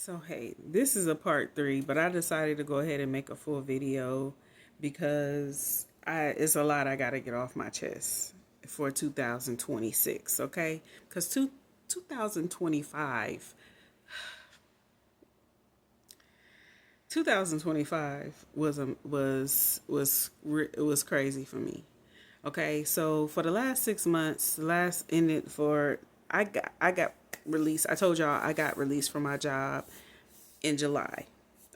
So, hey, this is a part three, but I decided to go ahead and make a full video because it's a lot I got to get off my chest for 2026, okay? Because 2025, 2025 it was crazy for me. Okay, so for the last 6 months, the last ended for I got released. I told y'all I got released from my job in July.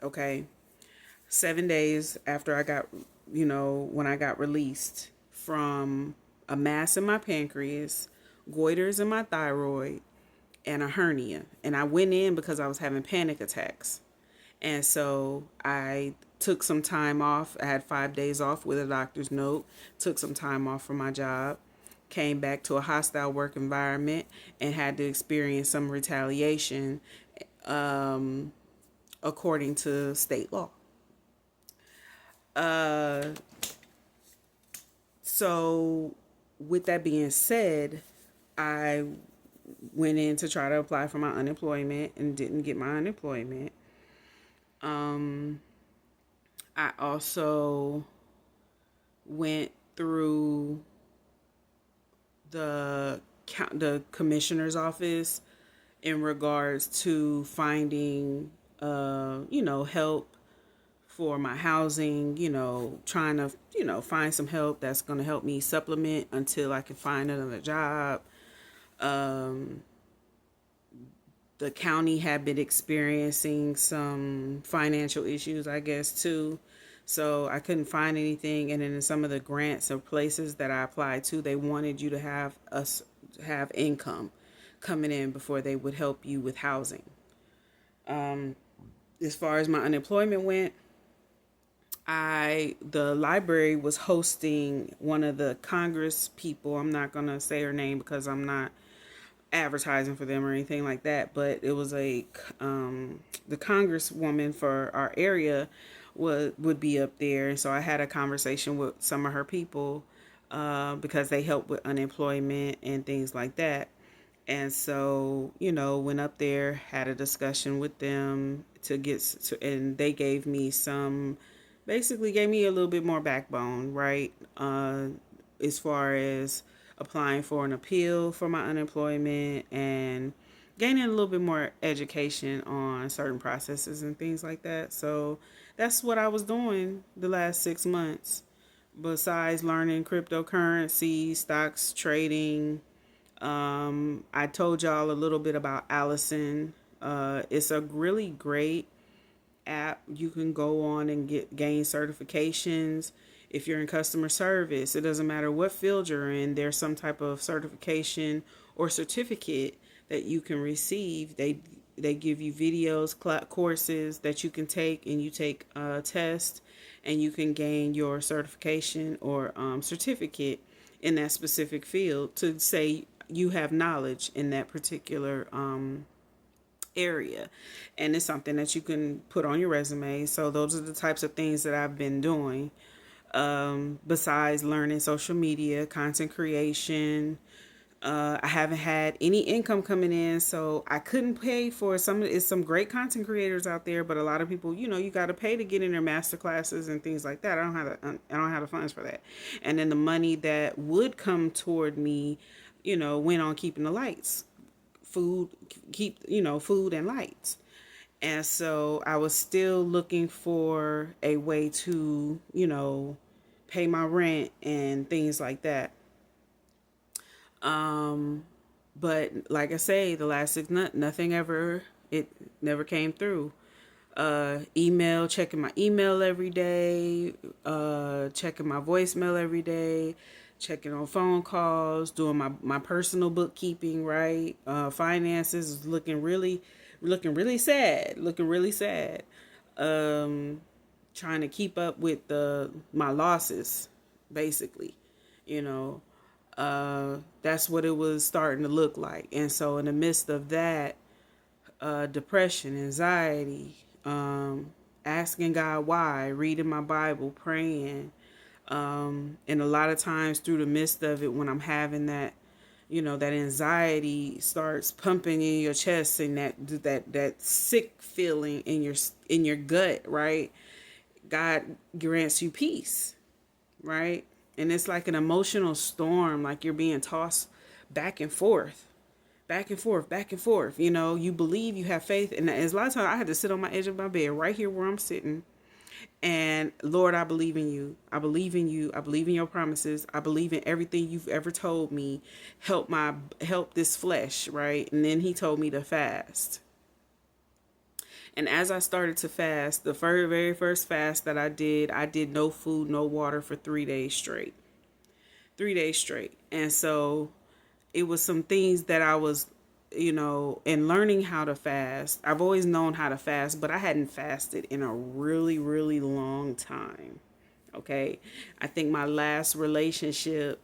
Okay, 7 days after I got, when I got released from a mass in my pancreas, goiters in my thyroid, and a hernia. And I went in because I was having panic attacks. And so I took some time off. I had 5 days off with a doctor's note, took some time off from my job, came back to a hostile work environment, and had to experience some retaliation um, according to state law. Uh, so, with that being said, I went in to try to apply for my unemployment and didn't get my unemployment. Um, I also went through the commissioner's office in regards to finding, help for my housing, trying to, find some help that's going to help me supplement until I can find another job. Um, the county had been experiencing some financial issues, I guess, too. So I couldn't find anything. And then in some of the grants or places that I applied to, they wanted you to have income coming in before they would help you with housing. Um, as far as my unemployment went, the library was hosting one of the Congress people. I'm not gonna say her name because I'm not advertising for them or anything like that. But it was the Congresswoman for our area would be up there, and so I had a conversation with some of her people because they help with unemployment and things like that. And so, went up there, had a discussion with them and they basically gave me a little bit more backbone, right? As far as applying for an appeal for my unemployment and gaining a little bit more education on certain processes and things like that. So that's what I was doing the last 6 months, besides learning cryptocurrency, stocks, trading. I told y'all a little bit about Allison. It's a really great app. You can go on and gain certifications. If you're in customer service, it doesn't matter what field you're in, there's some type of certification or certificate that you can receive. They give you videos, courses that you can take, and you take a test and you can gain your certification or certificate in that specific field to say you have knowledge in that particular area, and it's something that you can put on your resume. So those are the types of things that I've been doing, besides learning social media, content creation. I haven't had any income coming in, so I couldn't pay for some great content creators out there, but a lot of people, you got to pay to get in their master classes and things like that. I don't have the funds for that. And then the money that would come toward me, went on keeping the lights, food and lights. And so I was still looking for a way to, pay my rent and things like that. Um, but like I say, the last 6 months, it never came through. Checking my email every day, checking my voicemail every day, checking on phone calls, doing my personal bookkeeping, right? Finances is looking really sad. Um, Trying to keep up with my losses, basically, you know. That's what it was starting to look like. And so in the midst of that, depression, anxiety, asking God why, reading my Bible, praying, and a lot of times through the midst of it, when I'm having that anxiety starts pumping in your chest, and that sick feeling in your gut, right? God grants you peace, right? And it's like an emotional storm, like you're being tossed back and forth, back and forth, back and forth. You believe, you have faith, and as a lot of times I had to sit on my edge of my bed right here where I'm sitting. And Lord, I believe in you. I believe in you. I believe in your promises. I believe in everything you've ever told me. Help this flesh, right? And then he told me to fast. And as I started to fast, the very first fast that I did no food, no water for 3 days straight. 3 days straight. And so it was some things that I was, in learning how to fast. I've always known how to fast, but I hadn't fasted in a really, really long time. Okay. I think my last relationship,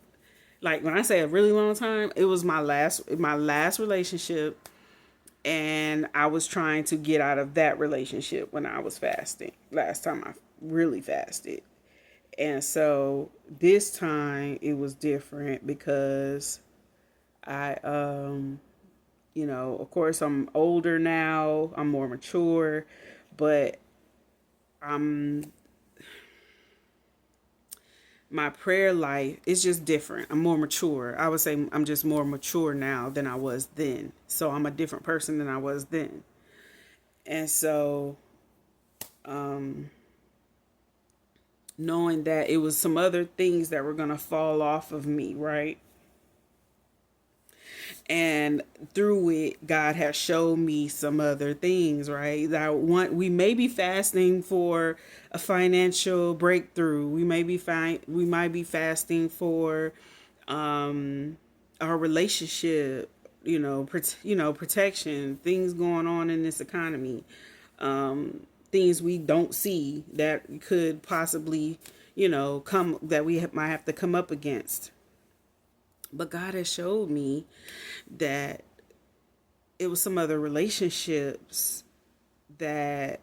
like when I say a really long time, it was my last relationship, and I was trying to get out of that relationship when I was fasting. Last time I really fasted. And so this time it was different because I of course I'm older now, I'm more mature, but I'm my prayer life is just different. I'm more mature. I would say I'm just more mature now than I was then. So I'm a different person than I was then. And so knowing that it was some other things that were going to fall off of me, right? And through it, God has shown me some other things, right? We may be fasting for a financial breakthrough. We might be fasting for our relationship, protection, things going on in this economy, things we don't see that could possibly, come that might have to come up against. But God has showed me that it was some other relationships that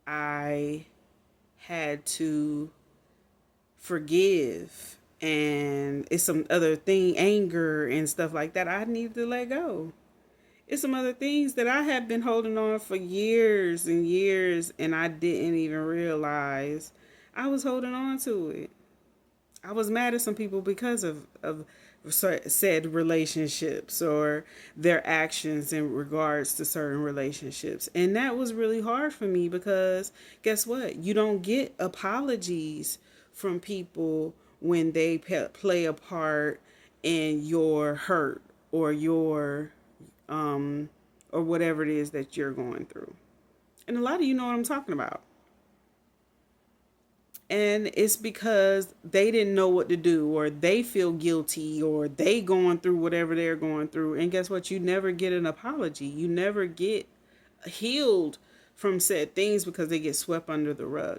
I had to forgive, and it's some other thing, anger and stuff like that I needed to let go. It's some other things that I have been holding on for years and years, and I didn't even realize I was holding on to it. I was mad at some people because of said relationships or their actions in regards to certain relationships. And that was really hard for me because guess what? You don't get apologies from people when they play a part in your hurt or your or whatever it is that you're going through. And a lot of you know what I'm talking about. And it's because they didn't know what to do, or they feel guilty, or they going through whatever they're going through. And guess what? You never get an apology. You never get healed from said things because they get swept under the rug.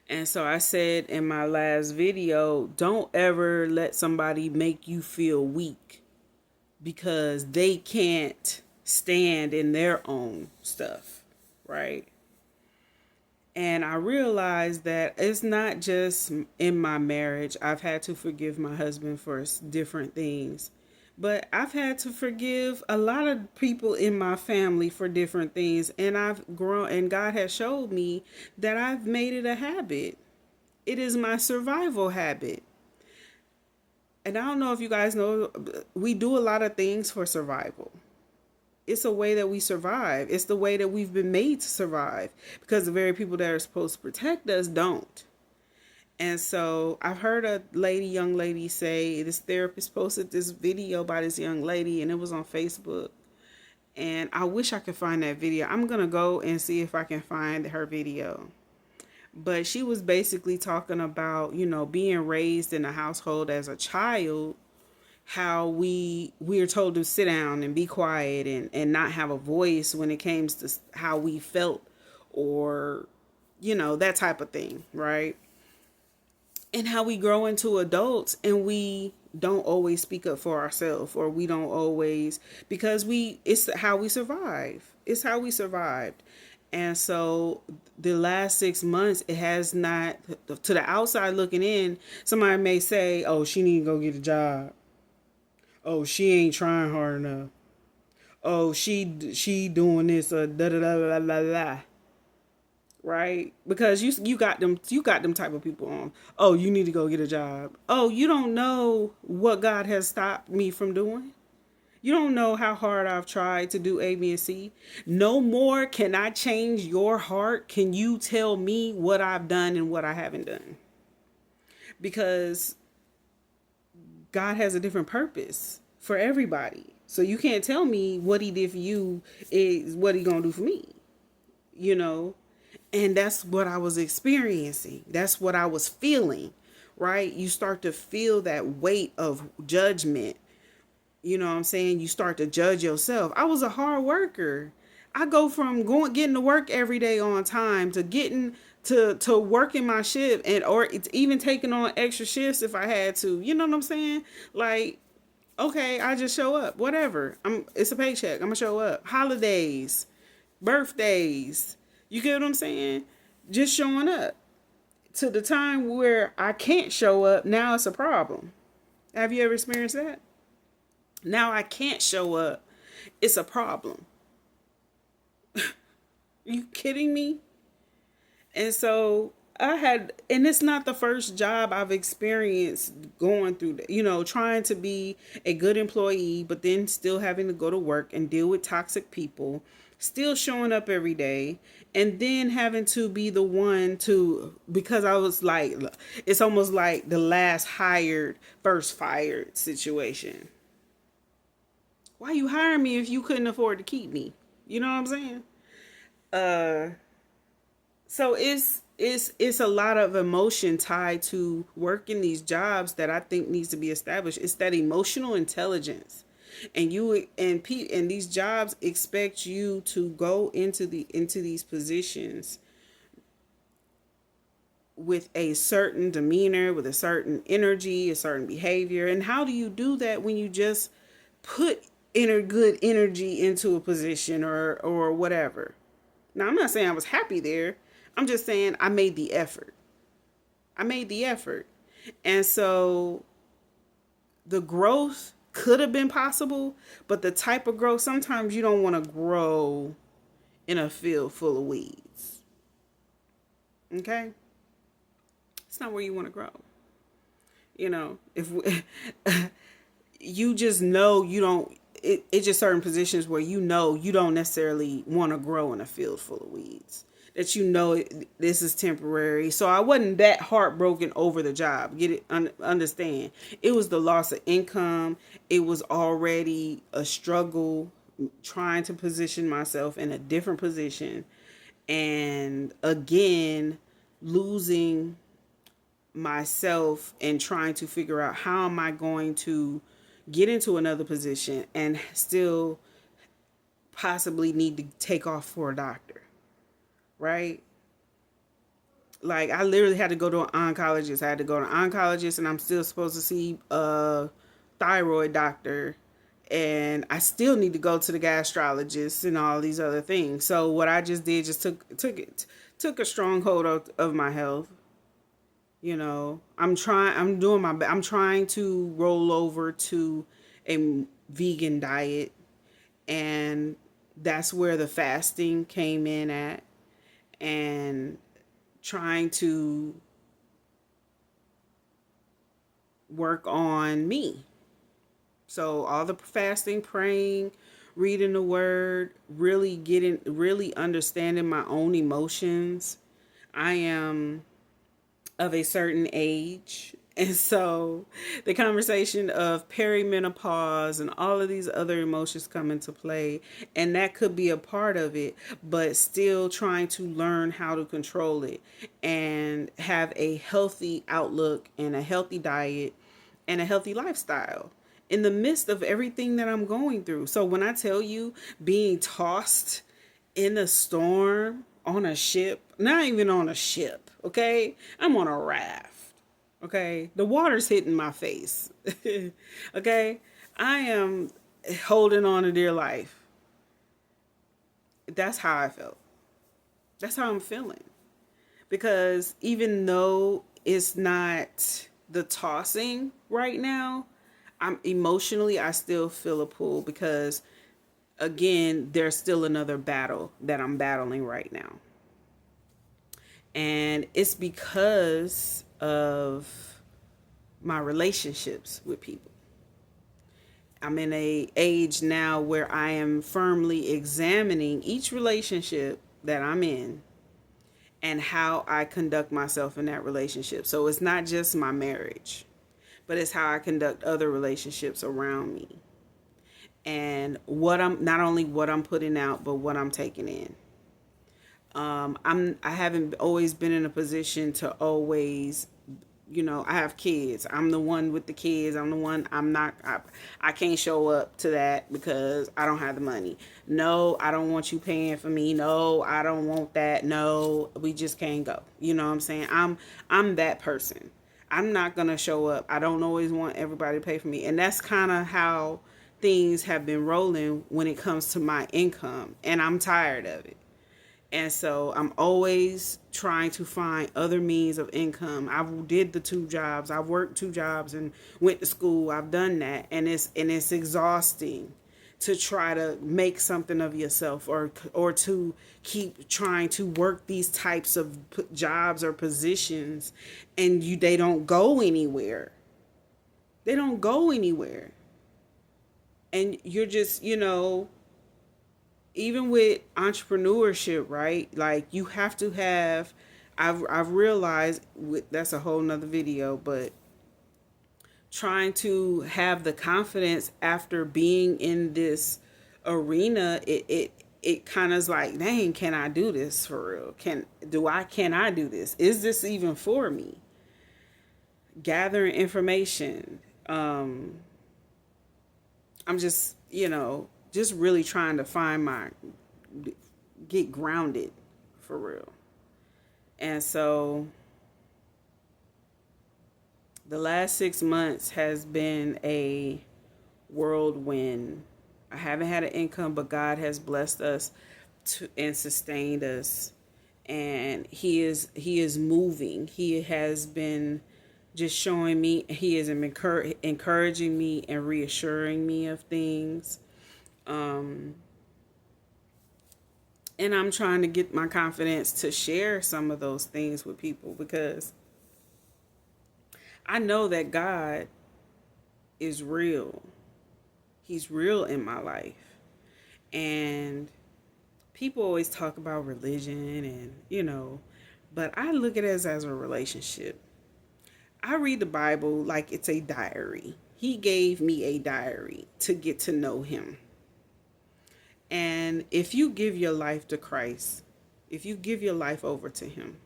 And so I said in my last video, don't ever let somebody make you feel weak because they can't stand in their own stuff, right? And I realized that it's not just in my marriage. I've had to forgive my husband for different things. But I've had to forgive a lot of people in my family for different things. And I've grown, and God has showed me that I've made it a habit. It is my survival habit. And I don't know if you guys know, we do a lot of things for survival. It's a way that we survive. It's the way that we've been made to survive because the very people that are supposed to protect us don't. And so I've heard a young lady say, this therapist posted this video by this young lady and it was on Facebook. And I wish I could find that video. I'm going to go and see if I can find her video. But she was basically talking about, being raised in a household as a child, how we are told to sit down and be quiet and not have a voice when it came to how we felt or, that type of thing, right? And how we grow into adults and we don't always speak up for ourselves, or we don't always, because it's how we survive. It's how we survived. And so the last 6 months, it has not, to the outside looking in, somebody may say, oh, she need to go get a job. Oh, she ain't trying hard enough. Oh, she doing this, da da da da da da. Right? Because you got them type of people on. Oh, you need to go get a job. Oh, you don't know what God has stopped me from doing. You don't know how hard I've tried to do A, B, and C. No more can I change your heart. Can you tell me what I've done and what I haven't done? Because God has a different purpose for everybody. So you can't tell me what he did for you is what he gonna do for me. You know? And that's what I was experiencing. That's what I was feeling. Right? You start to feel that weight of judgment. You know what I'm saying? You start to judge yourself. I was a hard worker. I go from getting to work every day on time to getting to working my shift, and or it's even taking on extra shifts if I had to. You know what I'm saying? Like, okay, I just show up. Whatever. It's a paycheck. I'm gonna show up. Holidays, birthdays. You get what I'm saying? Just showing up. To the time where I can't show up, now it's a problem. Have you ever experienced that? Now I can't show up. It's a problem. Are you kidding me? And so and it's not the first job I've experienced going through, trying to be a good employee, but then still having to go to work and deal with toxic people, still showing up every day, and then having to be the one to, because I was like, it's almost like the last hired, first fired situation. Why you hire me if you couldn't afford to keep me? You know what I'm saying? Uh, so it's a lot of emotion tied to working these jobs that I think needs to be established. It's that emotional intelligence, and and these jobs expect you to go into these positions with a certain demeanor, with a certain energy, a certain behavior. And how do you do that when you just put good energy into a position or whatever? Now, I'm not saying I was happy there. I'm just saying I made the effort. I made the effort. And so the growth could have been possible, but the type of growth, sometimes you don't want to grow in a field full of weeds. Okay? It's not where you want to grow. If you just know you don't, it's just certain positions where you don't necessarily want to grow in a field full of weeds. That this is temporary. So I wasn't that heartbroken over the job. Get it? Understand? It was the loss of income. It was already a struggle trying to position myself in a different position, and again losing myself and trying to figure out how am I going to get into another position and still possibly need to take off for a doctor, right? Like, I literally had to go to an oncologist. I had to go to an oncologist, and I'm still supposed to see a thyroid doctor, and I still need to go to the gastrologist and all these other things. So what I just did, just took a stronghold of my health. I'm trying to roll over to a vegan diet, and that's where the fasting came in at, and trying to work on me. So all the fasting, praying, reading the word, really understanding my own emotions. I am of a certain age. And so the conversation of perimenopause and all of these other emotions come into play. And that could be a part of it, but still trying to learn how to control it and have a healthy outlook and a healthy diet and a healthy lifestyle in the midst of everything that I'm going through. So when I tell you being tossed in a storm on a ship, not even on a ship, okay? I'm on a raft, okay? The water's hitting my face, okay? I am holding on to dear life. That's how I felt. That's how I'm feeling. Because even though it's not the tossing right now, I'm emotionally, I still feel a pull because, again, there's still another battle that I'm battling right now. And it's because of my relationships with people. I'm in a age now where I am firmly examining each relationship that I'm in and how I conduct myself in that relationship. So it's not just my marriage, but it's how I conduct other relationships around me. And what I'm not only what I'm putting out, but what I'm taking in. I haven't always been in a position to always, I have kids. I'm the one with the kids. I'm the one. I can't show up to that because I don't have the money. No, I don't want you paying for me. No, I don't want that. No, we just can't go. You know what I'm saying? I'm that person. I'm not gonna show up. I don't always want everybody to pay for me, and that's kind of how things have been rolling when it comes to my income, and I'm tired of it. And so I'm always trying to find other means of income. I've did the 2 jobs. I've worked 2 jobs and went to school. I've done that, and it's exhausting to try to make something of yourself, or to keep trying to work these types of jobs or positions, and they don't go anywhere. They don't go anywhere. And you're just, even with entrepreneurship, right? Like, you have to have, I've realized that's a whole nother video, but trying to have the confidence after being in this arena, it kind of is like, dang, can I do this for real? Can I do this? Is this even for me? Gathering information. I'm just, just really trying to get grounded for real. And so the last 6 months has been a whirlwind. I haven't had an income, but God has blessed us and sustained us. And he is moving. He has been just showing me, he is encouraging me and reassuring me of things. And I'm trying to get my confidence to share some of those things with people, because I know that God is real. He's real in my life. And people always talk about religion and, but I look at it as a relationship. I read the Bible like it's a diary. He gave me a diary to get to know him. And if you give your life to Christ, if you give your life over to him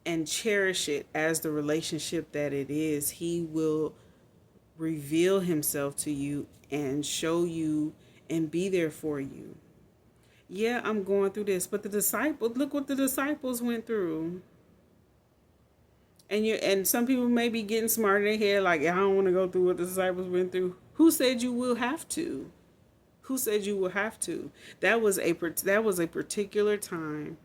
and cherish it as the relationship that it is, he will reveal himself to you and show you and be there for you. Yeah, I'm going through this, but look what the disciples went through. And some people may be getting smart in their head, like, I don't want to go through what the disciples went through. Who said you will have to? Who said you will have to? That was a particular time.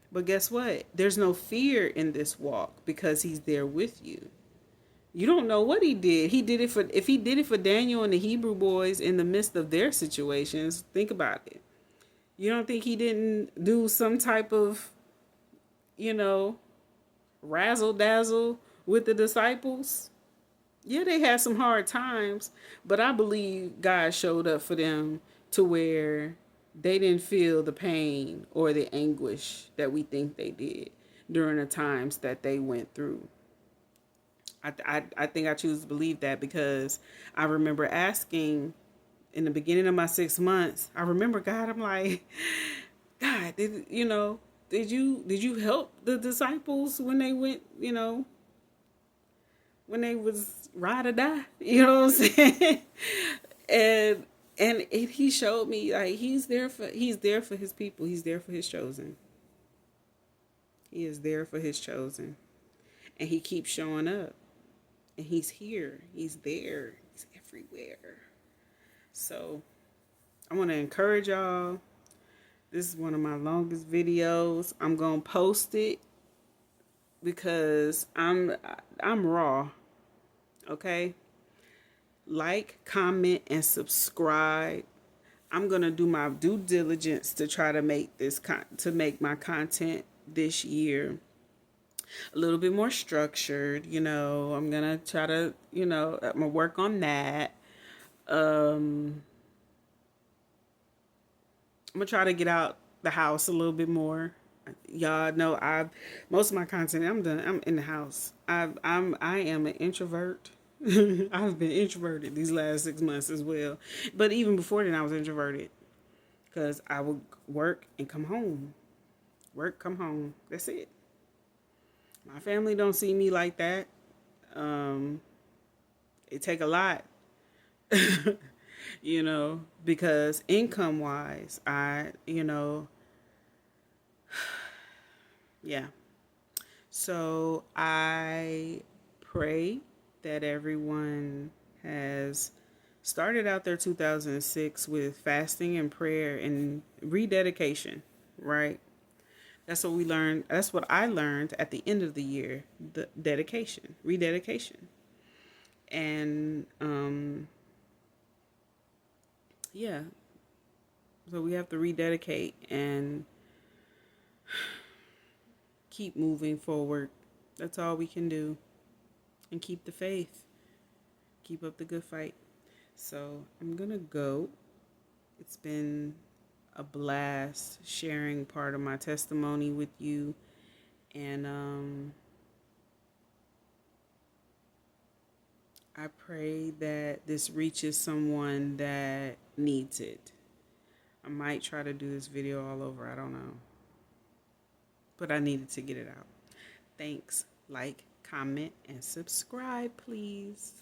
But guess what? There's no fear in this walk because he's there with you. You don't know what he did. If he did it for Daniel and the Hebrew boys in the midst of their situations, think about it. You don't think he didn't do some type of, razzle dazzle with the disciples? Yeah, they had some hard times, but I believe God showed up for them to where they didn't feel the pain or the anguish that we think they did during the times that they went through. I think I choose to believe that because I remember asking in the beginning of my 6 months, I remember God, I'm like, God, did you help the disciples when they went, when they was ride or die? You know what I'm saying? and he showed me, like, he's there for his people. He's there for his chosen. He is there for his chosen. And he keeps showing up. And he's here. He's there. He's everywhere. So I want to encourage y'all. This is one of my longest videos. I'm gonna post it because I'm raw. Okay, like, comment, and subscribe. I'm gonna do my due diligence to try to make to make my content this year a little bit more structured. I'm gonna try to, I'm gonna work on that. Um, I'm gonna try to get out the house a little bit more. Y'all know I most of my content I'm done. I'm in the house. I am an introvert. I've been introverted these last 6 months as well, but even before then I was introverted because I would work and come home, work, come home. That's it. My family don't see me like that. Um, it take a lot, because income wise, yeah. So I pray that everyone has started out their 2006 with fasting and prayer and rededication, right? That's what we learned. That's what I learned at the end of the year, the dedication, rededication. And yeah, so we have to rededicate and keep moving forward. That's all we can do. And keep the faith. Keep up the good fight. So I'm going to go. It's been a blast sharing part of my testimony with you. And I pray that this reaches someone that needs it. I might try to do this video all over. I don't know. But I needed to get it out. Thanks. Like, comment, and subscribe, please.